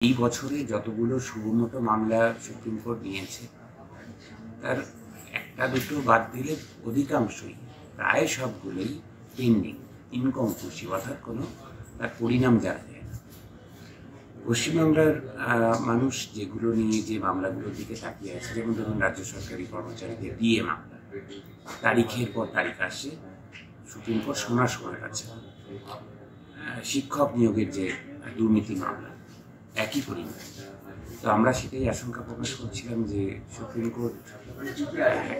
এই বছরে যতগুলো সুমোটো মামলা সুপ্রিম কোর্ট নিয়েছে তার একটা দুটো বাদ দিলে অধিকাংশই প্রায় সবগুলোই পেন্ডিং, ইনকনক্লুসিভ, অর্থাৎ কোনো তার পরিণাম জানা যায় না। পশ্চিমবাংলার মানুষ যেগুলো নিয়ে যে মামলাগুলোর দিকে তাকিয়ে আছে, যেমন ধরুন রাজ্য সরকারি কর্মচারীদের ডিএ মামলা, তারিখের পর তারিখ আসে, সুপ্রিম কোর্ট শোনার সময় আছে। শিক্ষক নিয়োগের যে দুর্নীতি মামলা, একই পরিমাণ। তো আমরা সেটাই আশঙ্কা প্রকাশ করছিলাম যে সুপ্রিম কোর্ট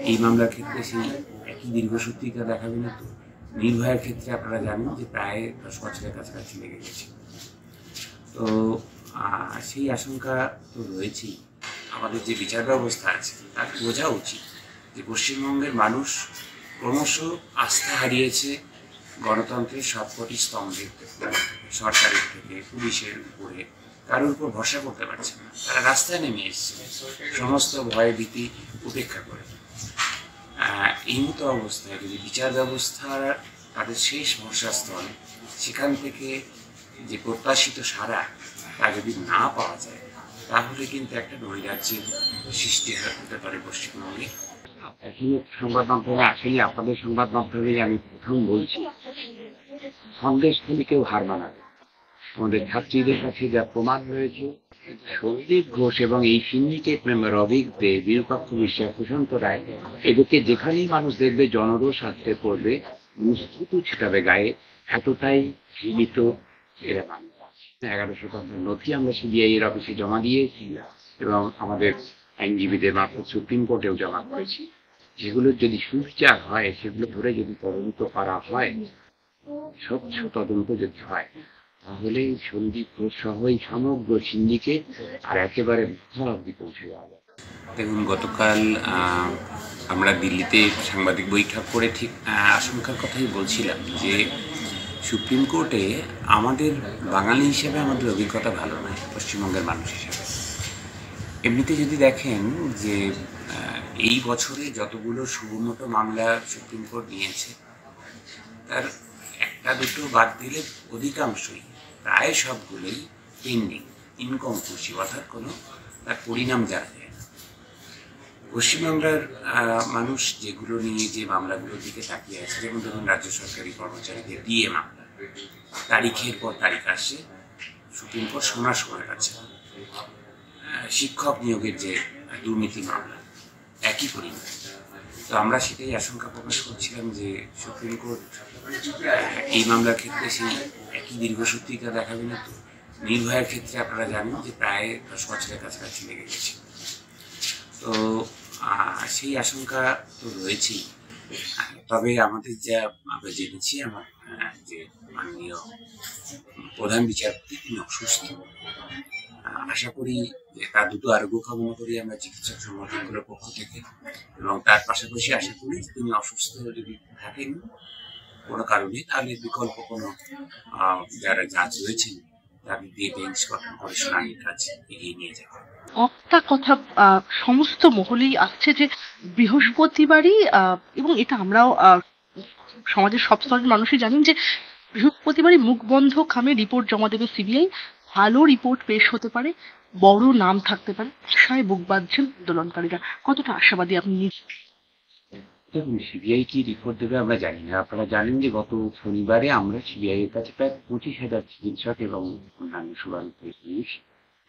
এই মামলার ক্ষেত্রে সেই একই দীর্ঘসূত্রিতা দেখাবে না তো। নির্ভয়ার ক্ষেত্রে আপনারা জানেন যে প্রায় 10 বছরের কাছাকাছি লেগে গেছে। তো সেই আশঙ্কা তো রয়েছেই। আমাদের যে বিচার ব্যবস্থা আছে তার বোঝা উচিত যে পশ্চিমবঙ্গের মানুষ ক্রমশ আস্থা হারিয়েছে গণতন্ত্রের সবকটি স্তম্ভের থেকে, সরকারের থেকে, পুলিশের উপরে কারোর উপর ভরসা করতে পারছে না। তারা রাস্তায় নেমে এসছে সমস্ত ভয় ভীতি উপেক্ষা করে। এই মতো অবস্থায় যদি বিচার ব্যবস্থার তাদের শেষ ভরসাস্থল, সেখান থেকে যে প্রত্যাশিত সাড়া তা যদি না পাওয়া যায়, তাহলে কিন্তু একটা নৈরাজ্যের সৃষ্টি হতে পারে পশ্চিমবঙ্গে। এখন সংবাদ মাধ্যমে আসেনি, আপনাদের সংবাদ মাধ্যমে আমি প্রথম বলছি, সন্দেশ থেকে কেউ হার মানাবে। আমাদের ছাত্রীদের কাছে যা প্রমাণ হয়েছে, সন্দীপ ঘোষ এবং এই সিন্ডিকেট মেম্বার অভিক দে, বিরূপাক্ষ বিশ্বাস, প্রশান্ত রায়, এদেরকে যেখানেই মানুষ দেখবে জনরোষ আসতে পড়বে, মুস্তুতু ছিটাবে গায়ে, এতটাই জীবিত এরা মানুষ। 1100 নথি আমরা সিবিআই এর অফিসে জমা দিয়েছি এবং আমাদের আইনজীবীদের মারফত সুপ্রিম কোর্টেও জমা করেছি। যেগুলোর যদি সুবিচার হয়, সেগুলো ধরে যদি তদন্ত করা হয়, স্বচ্ছ তদন্ত যদি হয়, তাহলে সন্দীপ ঘোষ সহ এই সমগ্র সিন্ডিকেট আর একেবারে অবধি পৌঁছে যাবে। দেখুন, গতকাল আমরা দিল্লিতে সাংবাদিক বৈঠক করে ঠিক আশঙ্কার কথাই বলছিলাম যে সুপ্রিম কোর্টে আমাদের বাঙালি হিসেবে আমাদের অভিজ্ঞতা ভালো নয়, পশ্চিমবঙ্গের মানুষ হিসেবে। এমনিতে যদি দেখেন যে এই বছরে যতগুলো সুমোটো মামলা সুপ্রিম কোর্ট নিয়েছে তার একটা দুটো বাদ দিলে অধিকাংশই, প্রায় সবগুলোই পেন্ডিং, ইনকনক্লুসিভ, অর্থাৎ কোনো তার পরিণাম জানা যায় না। পশ্চিমবাংলার মানুষ যেগুলো নিয়ে যে মামলাগুলোর দিকে তাকিয়ে আছে, যেমন ধরুন রাজ্য সরকারি কর্মচারীদের ডিএ মামলা, তারিখের পর তারিখ আসে, সুপ্রিম কোর্ট শোনার সময় আছে। শিক্ষক নিয়োগের যে দুর্নীতি মামলা, একই পরিমাণ। তো আমরা সেটাই আশঙ্কা প্রকাশ করছিলাম যে সুপ্রিম কোর্ট এই মামলার ক্ষেত্রে সেই একই দীর্ঘসূত্রিতা দেখাবে না তো। নির্ভয়ার ক্ষেত্রে আপনারা জানেন যে প্রায় 10 বছরের কাছাকাছি লেগে গেছে। তো সেই আশঙ্কা তো রয়েছেই। তবে আমাদের যা আমরা জেনেছি, আমার যে মাননীয় প্রধান বিচারপতি, তিনি অসুস্থ। আশা করি তার দ্রুত আরোগ্য কামনা করি আমরা চিকিৎসক সংগঠনগুলোর পক্ষ থেকে, এবং তার পাশাপাশি আশা করি তিনি অসুস্থ যদি থাকেন কোনো কারণে, তাহলে বিকল্প কোনো যারা জাজ রয়েছেন তাদের দিয়ে বেঞ্চ গঠন করে শুনানির কাজ এগিয়ে নিয়ে যাওয়া। একটা কথা সমস্ত মহলেই আসছে যে বৃহস্পতিবারই, এবং এটা আমরাও সমাজের সব স্তরের মানুষই জানেন যে বৃহস্পতিবারই মুখ বন্ধ খামে রিপোর্ট জমা দেবে সিবিআই। ভালো রিপোর্ট পেশ হতে পারে, বড় নাম থাকতে পারে। আশায় বুক বাঁধছেন আন্দোলনকারীরা। কতটা আশাবাদী আপনি? দেখুন, সিবিআই কি রিপোর্ট দেবে আমরা জানি না। আপনারা জানেন যে গত শনিবারে আমরা সিবিআই এর কাছে প্রায় 25,000 চিকিৎসক এবং অন্যান্য শুভানুধ্যায়ী পুলিশ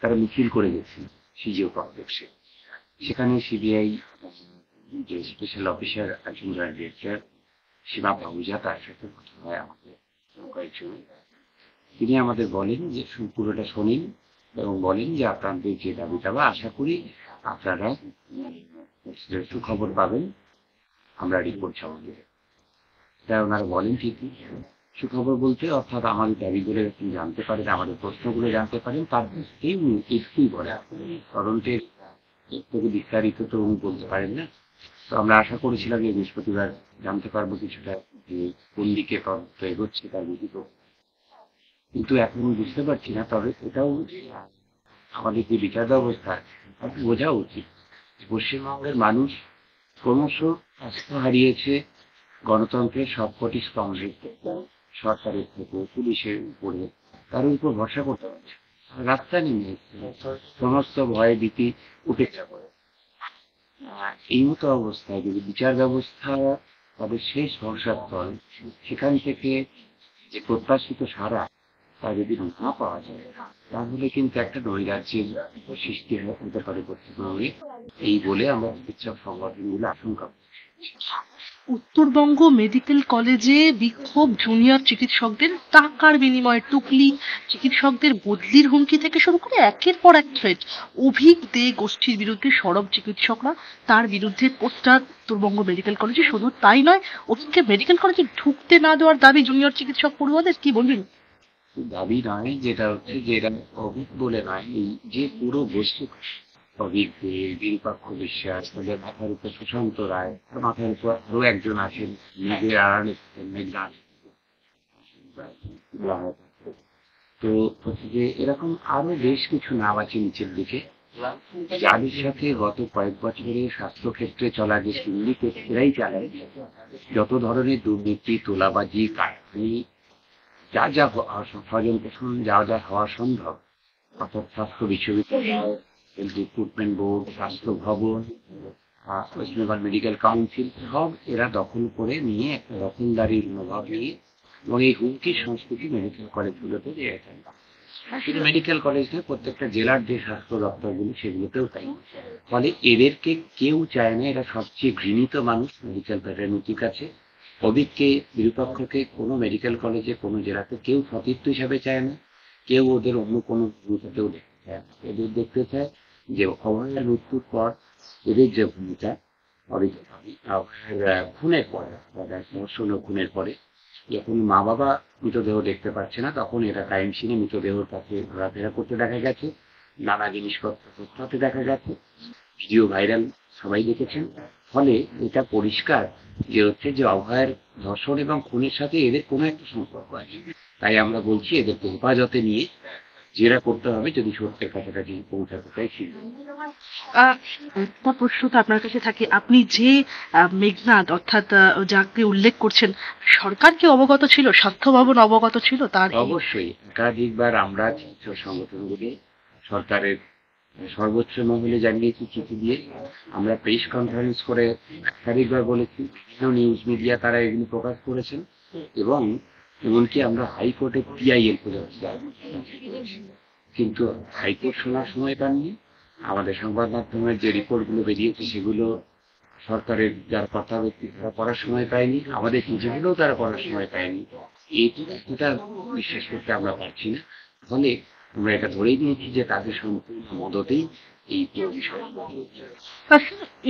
তারা মিছিল করে গেছে সিজিও কমপ্লেক্সে। সেখানে সিবিআই যে স্পেশাল অফিসার, একজন জয়েন্ট ডিরেক্টর সীমা পাহুজা, তার সাথে কথা হয় আমাদের কয়েকজন। তিনি আমাদের বলেন যে পুরোটা শোনেন এবং বলেন যে আপনাদের যে দাবি দাবা, আশা করি আপনারা সুখবর পাবেন, আমরা রিপোর্ট জমা দেব। তাই ওনারা বলেন ঠিকই, সুখবর বলতে অর্থাৎ আমাদের দাবিগুলো আপনি জানতে পারেন, আমাদের প্রশ্নগুলো জানতে পারেন, তার এই একটুই বলে। তদন্তের থেকে বিস্তারিত তো উনি বলতে পারেন না। তো আমরা আশা করেছিলাম যে বৃহস্পতিবার জানতে পারবো কিছুটা, যে কোন দিকে তদন্ত এগোচ্ছে তার বিধিত, কিন্তু এখন বুঝতে পারছি না। তবে এটাও আমাদের যে বিচার ব্যবস্থা, তাকে বোঝা উচিত পশ্চিমবঙ্গের মানুষ ক্রমশ আস্থা হারিয়েছে গণতন্ত্রের সবকটি স্তম্ভের থেকে, সরকারের থেকে, পুলিশের উপরে কারোর উপর ভরসা করতে পারছে। রাস্তা নেমে সমস্ত ভয় ভীতি উপেক্ষা করে। এই মতো অবস্থায় যদি বিচার ব্যবস্থা তাদের শেষ ভরসার স্থল, সেখান থেকে যে প্রত্যাশিত সাড়া তা যদি না পাওয়া যায়, তাহলে কিন্তু একটা নৈরাজ্যের সৃষ্টি হতে পারে পশ্চিমবঙ্গে। এই বলে আমরা চিকিৎসক সংগঠনগুলো আশঙ্কা করছি। উত্তরবঙ্গ মেডিকেল কলেজে বিক্ষোভ জুনিয়র চিকিৎসকদের, টাকার বিনিময়ে টুকলি, চিকিৎসকদের বদলির হুমকি থেকে শুরু করে একের পর এক থ্রেট। অভিক দে গোষ্ঠীর বিরুদ্ধে সরব চিকিৎসকরা, তার বিরুদ্ধে পোস্টার উত্তরবঙ্গ মেডিকেল কলেজে। শুধু তাই নয়, অভিককে মেডিকেল কলেজে ঢুকতে না দেওয়ার দাবি জুনিয়র চিকিৎসক পড়ুয়াদের। কি বলবেন? দাবি নয়, যেটা হচ্ছে যে এরা অভিক বলে নয়, এই যে পুরো গোষ্ঠী অভিক দে, বিরূপাক্ষ বিশ্বাস, তাদের মাথার উপর সুশান্ত রায়, মাথার উপর আরো একজন আছেন নিজের আড়ালে মেঘনাথ। তো হচ্ছে যে এরকম আরো বেশ কিছু নাম আছে নিচের দিকে, যাদের সাথে গত কয়েক বছরে স্বাস্থ্যক্ষেত্রে চলা যে সিন্ডিকেট এরাই চালায় যত ধরনের দুর্নীতি, তোলাবাজি, কারখানি, যা যা স্বজন পোষণ, যা যা হওয়া সম্ভব, অর্থাৎ স্বাস্থ্য বিশ্ববিদ্যালয়, হেলথ রিক্রুটমেন্ট বোর্ড, স্বাস্থ্য ভবন, ওয়েস্ট বেঙ্গল মেডিকেল কাউন্সিল, সব এরা দখল করে নিয়ে একটা দখলদারির মনোভাব নিয়ে, এবং এই হুমকির সংস্কৃতি মেডিকেল কলেজগুলোতে দিয়ে থাকে। শুধু মেডিকেল কলেজ নয়, প্রত্যেকটা জেলার যে স্বাস্থ্য দপ্তরগুলি সেগুলোতেও তাই। ফলে এদেরকে কেউ চায় না, এরা সবচেয়ে ঘৃণিত মানুষ মেডিকেল ফ্যাটার্নিটির কাছে। অভিককে, বিরূপাক্ষকে কোনো মেডিকেল কলেজে কোনো জেলাতে কেউ সতীর্থ হিসাবে চায় না, কেউ ওদের অন্য কোনো ভূমিকাতেও দেখতে চায় না। এদের দেখতে চায় যে অভয়ের মৃত্যুর পর এদের যে ভূমিকা, অভয়ের খুনের পরে, ধর্ষণ ও খুনের পরে যখন মা বাবা মৃতদেহ দেখতে পাচ্ছে না, তখন এরা টাইম সিনে মৃতদেহর কাছে ঘোরাফেরা করতে দেখা গেছে, নানা জিনিসপত্র করতে দেখা গেছে, ভিডিও ভাইরাল সবাই দেখেছেন। ফলে এটা পরিষ্কার যে হচ্ছে যে অভয়ের ধর্ষণ এবং খুনের সাথে এদের কোনো একটা সম্পর্ক আছে। তাই আমরা বলছি এদেরকে হেফাজতে নিয়ে জেরা করতে হবে যদি সত্যের কাছাকাছি পৌঁছাতে চাইছি। একটা প্রশ্ন তো আপনার কাছে থাকে, আপনি যে মেঘনাদ অর্থাৎ যাকে উল্লেখ করছেন, সরকার কি অবগত ছিল, স্বাস্থ্য ভবন অবগত ছিল তার অবশ্যই একাধিকবার আমরা চিকিৎসক সংগঠনগুলি সরকারের সর্বোচ্চ মহলে জানিয়েছি চিঠি দিয়ে, আমরা প্রেস কনফারেন্স করে একাধিকবার বলেছি, বিভিন্ন নিউজ মিডিয়া তারা এগুলি প্রকাশ করেছেন, এবং এমনকি আমরা হাইকোর্টে পিআইএল পর্যন্ত, কিন্তু হাইকোর্ট শোনার সময় পাননি। আমাদের সংবাদ মাধ্যমের যে রিপোর্টগুলো বেরিয়েছে সেগুলো সরকারের যারা কথা ব্যক্তি তারা পড়ার সময় পায়নি, আমাদের নিজেগুলোও তারা পড়ার সময় পায়নি। এটা বিশ্বাস করতে আমরা পারছি না। ফলে আমরা এটা ধরেই নিয়েছি যে তাদের সম্পূর্ণ মদতেই এই বিষয়।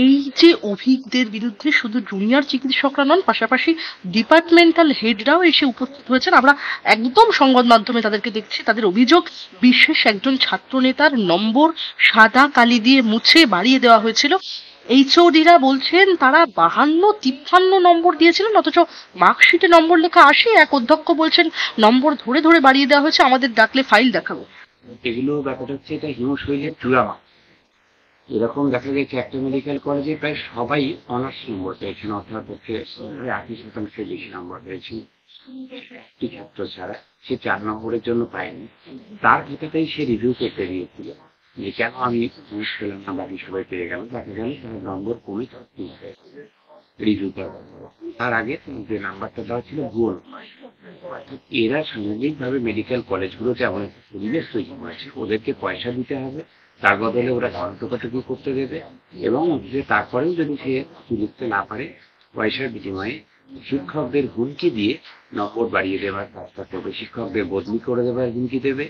এই যে অভিজ্ঞদের বিরুদ্ধে শুধু জুনিয়র চিকিৎসকরা নন, পাশাপাশি ডিপার্টমেন্টাল হেডরাও এসে উপস্থিত হয়েছেন। আমরা একদম সংবাদ মাধ্যমে তাদেরকে দেখছি। তাদের অভিযোগ, বিশেষ একজন ছাত্র নেতার নম্বর সাদা কালি দিয়ে মুছে বাড়িয়ে দেওয়া হয়েছিল। এইচওডিরা বলছেন তারা 52-53 নম্বর দিয়েছিলেন, অথচ মার্কশিটে নম্বর লেখা 80। এক অধ্যক্ষ বলছেন নম্বর ধরে ধরে বাড়িয়ে দেওয়া হয়েছে, আমাদের ডাকলে ফাইল দেখাবো। এগুলো ব্যাপারটা হচ্ছে এটা হিমশৈলের চূড়ামা। এরকম দেখা গেছে একটা মেডিকেল কলেজে প্রায় সবাই অনার্স নম্বর পেয়েছেন, অর্থাৎ হচ্ছে 80% বেশি নম্বর পেয়েছেন। একটি ছাত্র ছাড়া সে 4 নম্বরের জন্য পায়নি। তার ক্ষেত্রেই সে রিভিউ করতে গিয়েছিল যে কেন আমি ঘুষ পেলাম না, বাকি সবাই পেয়ে গেল। দেখা গেল তার নম্বর কমে রিভিউ করা, তার আগে যে নাম্বারটা দেওয়া ছিল ভুল। এরা সামগ্রিকভাবে মেডিকেল কলেজগুলোতে এমন একটা পরিবেশ তৈরি করেছে, ওদেরকে পয়সা দিতে হবে, তার বদলে ওরা ঘন্টকাটুকি করতে দেবে, এবং তারপরেও যদি সে লিখতে না পারে পয়সার বিনিময়ে শিক্ষকদের হুমকি দিয়ে নম্বর বাড়িয়ে দেওয়ার কাজটা করবে, শিক্ষকদের বদলি করে দেওয়ার হুমকি দেবে,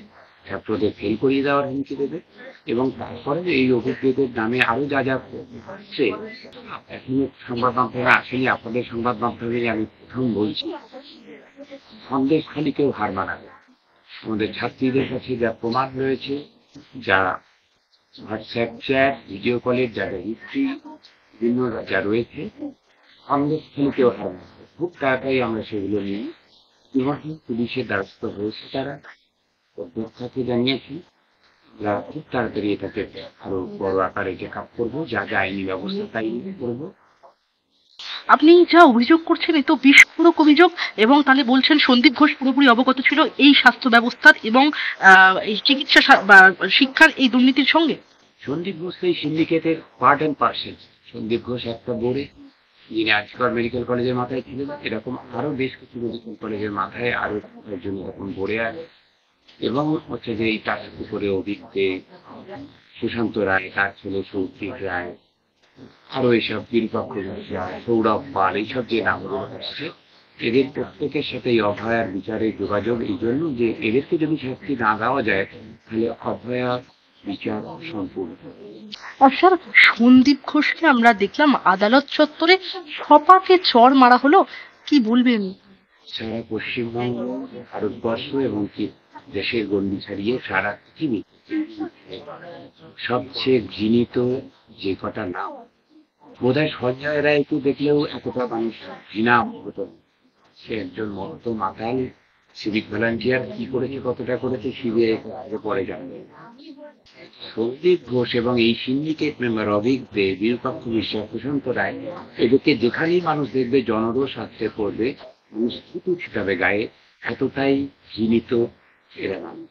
ছাত্রদের ফেল করিয়ে দেওয়ার হুমকি দেবে। এবং তারপরে এই অভিজ্ঞদের নামে আরো যা যা হচ্ছে, এখন সংবাদ মাধ্যমে আসেনি, আপনাদের সংবাদ মাধ্যমে আমি প্রথম বলছি, সন্দেশ খালি কেউ হার মানাবে। আমাদের ছাত্রীদের কাছে যা প্রমাণ রয়েছে, যা হোয়াটসঅ্যাপ চ্যাট, ভিডিও কলের যা হিস্ট্রি, বিভিন্ন যা রয়েছে, সন্দেশ খালি কেউ হার মানাবে। খুব তাড়াতাড়ি আমরা সেগুলো নিয়ে পুলিশের দ্বারস্থ হয়েছে, তারা অধ্যক্ষকে জানিয়েছি, আমরা খুব তাড়াতাড়ি এটাকে আরো বড় আকারে চেক আপ করবো, যা যা আইনি ব্যবস্থা তাই করবো। আপনি যা অভিযোগ করছেন এ তো বিস্ফোরক অভিযোগ, এবং তাহলে বলছেন সন্দীপ ঘোষ পুরোপুরি অবগত ছিল এই স্বাস্থ্য ব্যবস্থার এবং এই চিকিৎসা বা শিক্ষার এই দুর্নীতির সঙ্গে। সন্দীপ ঘোষ এই সিন্ডিকেটের part and parcel. Sandip Ghosh একটা বোর্ডে, যিনি আজকাল মেডিকেল কলেজের মাথায় ছিলেন, এরকম আরো বেশ কিছু মেডিকেল কলেজের মাথায় আরো একজন এরকম বোর্ডে আছে। এবং হচ্ছে যে এই টাকার উপরে অভিজ্ঞে সুশান্ত রায়, তার ছেলে সৌত্রিক রায়, আরো এইসব বিরূপাক্ষ রায়, সৌরভ পাল, এইসব যে নামগুলো আসছে, এদের প্রত্যেকের সাথে এই অভয়ার বিচারের যোগাযোগ এই জন্য যে এদেরকে যদি শাস্তি না দেওয়া যায় তাহলে অভয়া বিচার সম্পূর্ণ। আর স্যার, সন্দীপ ঘোষকে আমরা দেখলাম আদালত চত্বরে সপাকে চড় মারা হলো, কি বলবেন? সারা পশ্চিমবঙ্গ, ভারতবর্ষ এবং কি দেশের গণ্ডি ছাড়িয়ে সারা পৃথিবী সবচেয়ে ঘৃণিত যে কটা নাম, বোধহয় সঞ্জয় রায়কে দেখলেও এতটা মানুষ ঘৃণা হতো না। সে একজন মত মাতাল সিভিক ভলান্টিয়ার, কি করেছে কতটা করেছে সিবিআই পরে জানবে। সন্দীপ ঘোষ এবং এই সিন্ডিকেট মেম্বার অভিক দে, বিরূপাক্ষ বিশ্বাস, প্রশান্ত রায়, এদেরকে যেখানেই মানুষ দেখবে জনরোষ আসতে পড়বে, মানুষ থুতু ছিটাবে গায়ে, এতটাই ঘৃণিত এরা মানুষ।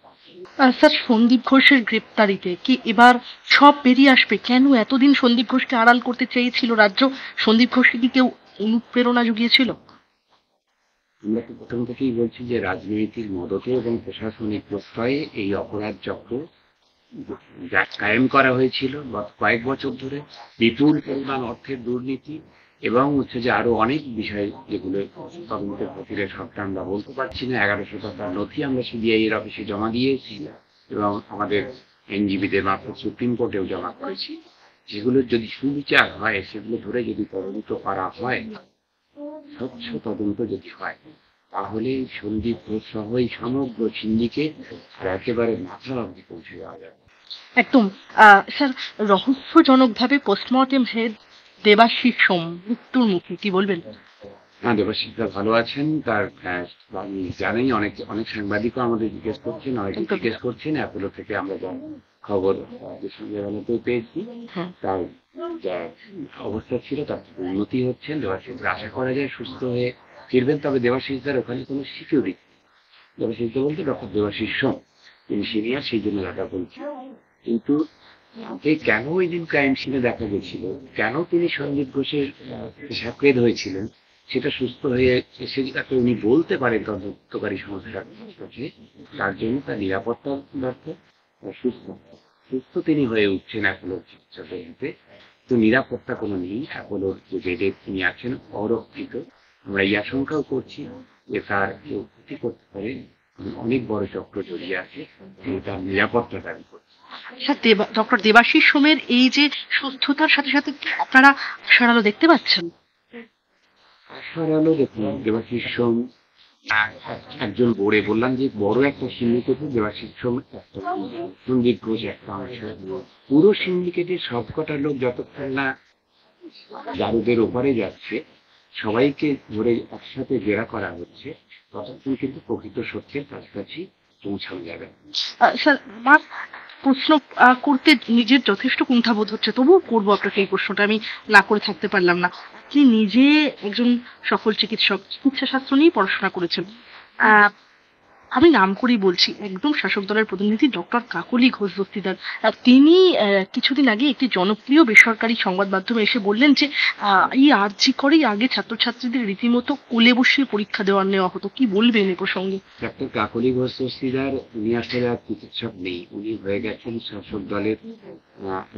স্যার, সন্দীপ ঘোষের গ্রেপ্তারিতে কি এবার সব বেরিয়ে আসবে? কেন এতদিন সন্দীপ ঘোষকে আড়াল করতে চেয়েছিল রাজ্য? সন্দীপ ঘোষকে কি কেউ অনুপ্রেরণা জুগিয়েছিল? আমরা তো প্রথম থেকেই বলছি যে রাজনৈতিক মদতে এবং প্রশাসনিক প্রশ্রয়ে এই অপরাধ চক্র যা কায়েম করা হয়েছিল গত কয়েক বছর ধরে, বিপুল পরিমাণ অর্থের দুর্নীতি এবং হচ্ছে যে আরো অনেক বিষয় যেগুলো তদন্তের প্রক্রিয়া সবটা আমরা বলতে পারছি না। 1100 টাকার নথি আমরা সিবিআই এর অফিসে জমা দিয়েছি এবং আমাদের এনজিবিদের মারফত সুপ্রিম কোর্টেও জমা করেছি। যেগুলোর যদি সুবিচার হয়, সেগুলো ধরে যদি তদন্ত করা হয়, স্বচ্ছ তদন্ত যদি হয়, তাহলে সন্দীপ ঘোষ সহ এই সমগ্র সিন্ডিকেট একেবারে মাথা অব্দি পৌঁছে যাওয়া যাবে। একদম। স্যার, রহস্যজনকভাবে পোস্টমর্টেম হেড দেবাশিস সোম মৃত্যুর মুখে, কি বলবেন? হ্যাঁ, দেবাশিসদা ভালো আছেন। তার আমি জানি অনেক অনেক সাংবাদিকও আমাদের জিজ্ঞেস করছেন, অনেকে জিজ্ঞেস করছেন। অ্যাপোলো থেকে আমরা যা খবর সন্ধ্যাবেলাতেও পেয়েছি, তার যা অবস্থা ছিল তার উন্নতি হচ্ছেন। দেবাশিসদা আশা করা যায় সুস্থ হয়ে ফিরবেন। তবে দেবাশিসদার ওখানে কোনো সিকিউরিটি, দেবাশিসদা বলতে ডক্টর দেবাশিস সোম, তিনি সিনিয়র, সেই জন্য দেখা বলছি। কিন্তু কেন ওই দিন ক্রাইম সিনে দেখা গেছিল, কেন তিনি সন্দীপ ঘোষের সাকরেদ হয়েছিলেন, সেটা সুস্থ হয়ে এসে যাতে উনি বলতে পারেন তদন্তকারী সংস্থার কাছে, তার জন্য তার নিরাপত্তা দরকার। সুস্থ সুস্থ তিনি হয়ে উঠছেন অ্যাপোলোর চিকিৎসাতে, তো নিরাপত্তা কোনো নেই। অ্যাপোলোর যে বেডে তিনি আছেন অরক্ষিত। আমরা এই আশঙ্কাও করছি যে তার কেউ ক্ষতি করতে পারে, অনেক বড় চক্র জড়িয়ে আছে, তার নিরাপত্তা দাবি করছে। স্যার, ডক্টর দেবাশিস সোমের এই যে সুস্থতার সাথে সাথে আপনারা আশার আলো দেখতে পাচ্ছেন? আশার আলো দেখুন, দেবাশিস সোম একজন বোর্ডে, বললাম যে বড় একটা সিন্ডিকেটে দেবাশিস সোম একটা, সন্দীপ ঘোষ একটা অংশ। পুরো সিন্ডিকেটের সবকটা লোক যতক্ষণ না জারুদের ওপারে যাচ্ছে, সবাইকে ধরে একসাথে জেরা করা হচ্ছে, ততক্ষণ কিন্তু প্রকৃত সত্যের কাছাকাছি পৌঁছানো যাবে। স্যার, আমার প্রশ্ন করতে নিজের যথেষ্ট কুণ্ঠাবোধ হচ্ছে, তবুও করবো আপনাকে এই প্রশ্নটা, আমি না করে থাকতে পারলাম না। আপনি নিজে একজন সফল চিকিৎসক, চিকিৎসা শাস্ত্র নিয়ে পড়াশোনা করেছেন। আমি নাম করেই বলছি, একদম শাসক দলের প্রতিনিধি ডক্টর কাকলি ঘোষ দস্তিদার। তিনি কিছুদিন আগে একটি জনপ্রিয় বেসরকারি সংবাদ মাধ্যমে এসে বললেন যে এই আরজি করেই আগে ছাত্রছাত্রীদের রীতিমতো কোলে বসিয়ে পরীক্ষা নেওয়া হতো। কি বলবেন এ প্রসঙ্গে? ডক্টর কাকলি ঘোষ দস্তিদার, উনি আসলে আর চিকিৎসক নেই, উনি হয়ে গেছেন শাসক দলের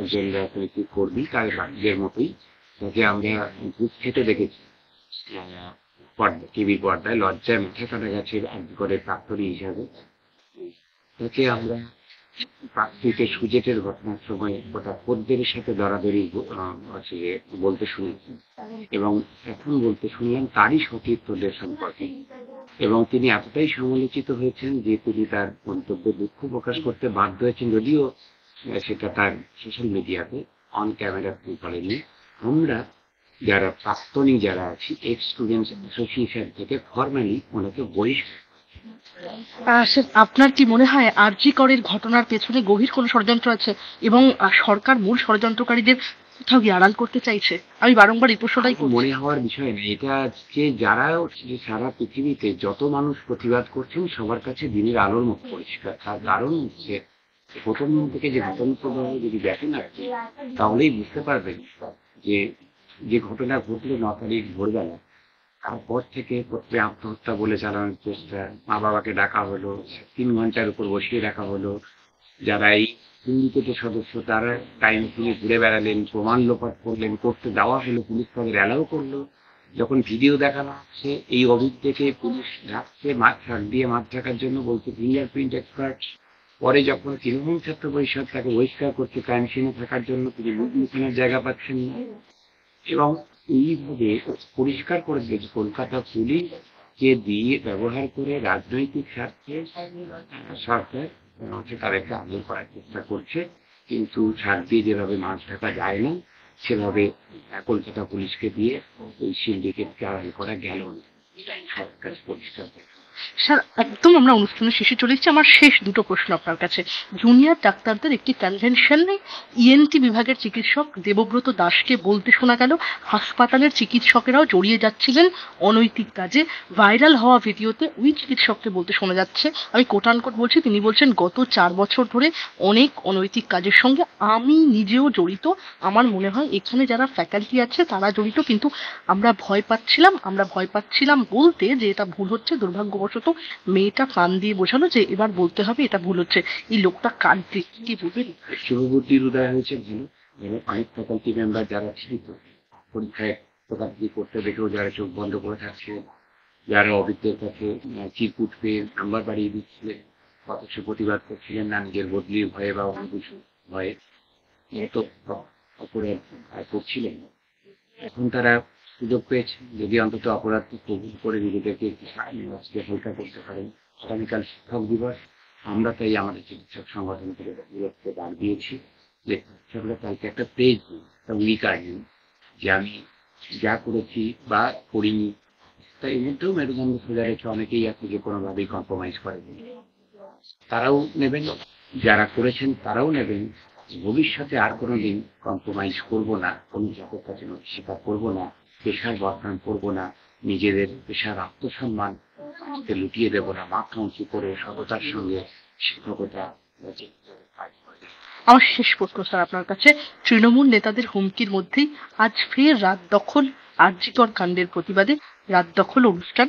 একজন রাজনৈতিক কর্মী। তার বাকিদের মতোই তাকে আমরা ভূত খেতে দেখেছি টিভি পর্দায়, লজ্জায় মাথা কাটা গেছে আরজিকরের প্রাক্তনী হিসাবে। তাকে আমরা প্রাকৃতিক সুজেটের ঘটনার সময় ওটা পদ্মের সাথে দরাদরি বলতে শুনেছি, এবং এখন বলতে শুনলাম তারই সতীর্থদের সম্পর্কে। এবং তিনি এতটাই সমালোচিত হয়েছেন যে তিনি তার মন্তব্যে দুঃখ প্রকাশ করতে বাধ্য হয়েছেন, যদিও সেটা তার সোশ্যাল মিডিয়াতে অন ক্যামেরা তিনি বলেনি। আমরা যারা প্রাক্তনী যারা আছি, এক্স স্টুডেন্টস অ্যাসোসিয়েশন থেকে ফর্মালি ওনাকে বহিষ্কার। স্যার, আপনার কি মনে হয় আরজি করের ঘটনার পেছনে গভীর কোনো ষড়যন্ত্র আছে এবং সরকার মূল ষড়যন্ত্রকারীদের কোথাও গিয়ে আড়াল করতে চাইছে? আমি বারংবার এই প্রশ্নটাই আমার করছি। মনে হওয়ার বিষয় না এটা, যে যারা যে সারা পৃথিবীতে যত মানুষ প্রতিবাদ করছেন সবার কাছে দিনের আলোর মতো পরিষ্কার। তার কারণ হচ্ছে প্রথম দিন থেকে যে ঘটনা প্রবাহ যদি দেখেন আর কি, তাহলেই বুঝতে পারবেন যে যে ঘটনা ঘটলো 9 তারিখ ভোরবেলা, তারপর থেকে প্রত্যেক আত্মহত্যা বলে চালানোর চেষ্টা, মা বাবাকে ডাকা হলো, 3 ঘন্টার উপর বসিয়ে রাখা হলো, যারা এই সিন্ডিকেটের সদস্য তারা টাইম নিয়ে ঘুরে বেড়ালেন, প্রমাণ লোপাট করলেন, করতে দেওয়া হলো, পুলিশ তাদের অ্যালাউ করলো। যখন ভিডিও দেখানো হচ্ছে এই অভিজ্ঞকে পুলিশ ঢাকছে মাঠ ট্রাক দিয়ে, মাঠ ঢাকার জন্য বলছে ফিঙ্গারপ্রিন্ট এক্সপার্ট। পরে যখন তৃণমূল ছাত্র পরিষদ তাকে বহিষ্কার করছে ক্রাইম সিনে থাকার জন্য, তিনি মুখ লুকানোর জায়গা পাচ্ছেন না। এবং এইভাবে পরিষ্কার করে দিয়েছে কলকাতা পুলিশকে দিয়ে ব্যবহার করে রাজনৈতিক স্বার্থে সরকার হচ্ছে তাদেরকে আন্দোলন করার চেষ্টা করছে। কিন্তু ছাড় দিয়ে যেভাবে মাছ ঢাকা যায় না, সেভাবে কলকাতা পুলিশকে দিয়ে ওই সিন্ডিকেটকে আড়াল করা গেল না। সরকার পরিষ্কার। স্যার, একদম আমরা অনুষ্ঠানের শেষে চলে এসেছি। আমার শেষ দুটো প্রশ্ন আপনার কাছে। জুনিয়র ডাক্তারদের একটি কনভেনশনে ইএনটি বিভাগের চিকিৎসক দেবব্রত দাসকে বলতে শোনা গেল হাসপাতালের চিকিৎসকেরাও জড়িয়ে যাচ্ছিলেন অনৈতিক কাজে। ভাইরাল হওয়া ভিডিওতে ওই চিকিৎসককে বলতে শোনা যাচ্ছে, আমি কোটানকোট বলছি, তিনি বলছেন গত 4 বছর ধরে অনেক অনৈতিক কাজের সঙ্গে আমি নিজেও জড়িত। আমার মনে হয় এখানে যারা ফ্যাকাল্টি আছে তারা জড়িত, কিন্তু আমরা ভয় পাচ্ছিলাম বলতে যে এটা ভুল হচ্ছে। দুর্ভাগ্যবশত মেয়েটা কান দিয়ে বোঝালো যে এবার বলতে হবে এটা ভুল হচ্ছে। এই লোকটা কাঁদছে, কি বলবেন? শুভবুদ্ধির উদয় হয়েছে ভালো। অনেক ফ্যাকাল্টি মেম্বার যারা ছিল পরীক্ষায় প্রকাশি করতে দেখেও যারা চোখ বন্ধ করে থাকছে, যারা অভিজ্ঞের কাছে চিরকুট পেয়ে নাম্বার বাড়িয়ে দিচ্ছিলেন, অথচ প্রতিবাদ করছিলেন না নিজের বদলির ভয়ে বা অন্য কিছু ভয়ে, এত অপরাধ করছিলেন। এখন তারা সুযোগ পেয়েছে, যদি অন্তত অপরাধকে কবুল করে নিজেদেরকে একটু হালকা করতে পারেন। আগামীকাল শিক্ষক দিবস, আমরা তাই আমাদের চিকিৎসক সংগঠন থেকে দান দিয়েছি যে শিক্ষকরা কালকে একটা প্রেজ দিন, একটা উইকার দিন, যে আমি যা করেছি বা করিনি, তাই এর মধ্যেও মেরুদণ্ড সোজা রেখে অনেকেই আছে যে কোনোভাবেই কম্প্রোমাইজ করেনি, তারাও নেবেন, যারা করেছেন তারাও নেবেন। ভবিষ্যতে আর কোনোদিন কম্প্রোমাইজ করব না, কোনো চাপের কাছে স্বীকার করব না, পেশার বদনাম করব না, নিজেদের পেশার আত্মসম্মান লুটিয়ে দেব না, মাথা উঁচু করে সততার সঙ্গে শিক্ষকতা। আমার শেষ প্রশ্ন স্যার আপনার কাছে। তৃণমূল নেতাদের হুমকির মধ্যেই আজ ফের রাত দখল, আরজিকর কাণ্ডের প্রতিবাদে রাত দখল অনুষ্ঠান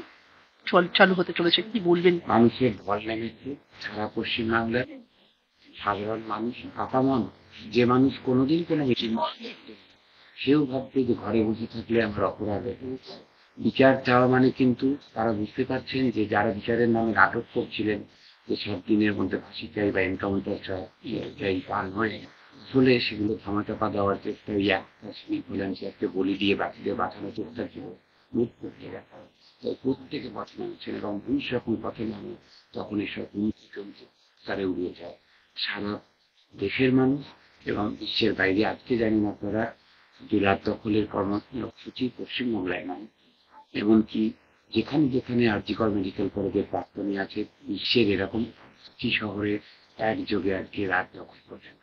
চালু হতে চলেছে, কি বলবেন? মানুষের ঢল নেমেছে সারা পশ্চিমবাংলার। সাধারণ মানুষ আপামন, যে মানুষ কোনোদিন কোনো মিটিং সেও ভাবছে যে ঘরে বসে থাকলে আমার অপরাধ হয়েছে। বিচার চাওয়া মানে কিন্তু তারা বুঝতে পারছেন যে যারা বিচারের নামে নাটক করছিলেন যে 7 দিনের মধ্যে ফাঁসি চাই বা এনকাউন্টার চাই পান হয়ে, আসলে সেগুলো ধামাচাপা দেওয়ার চেষ্টা, ওই একটা বলি দিয়ে বাকিদের বাঁচানোর চেষ্টা ছিল, লুট করতে দেখা। তাই প্রত্যেকে পথে নামছেন এবং পুলিশ যখন পথে নামে তখন এসব হুমকি তারে উড়িয়ে যায় সারা দেশের মানুষ এবং বিশ্বের বাইরে। আজকে জানি না আপনারা যে রাত দখলের কর্মসূচি পশ্চিমবাংলায় নয়, এমনকি যেখানে যেখানে আরজিকর মেডিকেল কলেজের প্রাক্তনী আছে বিশ্বের এরকম শহরে একযোগে আজকে রাত দখল করেন।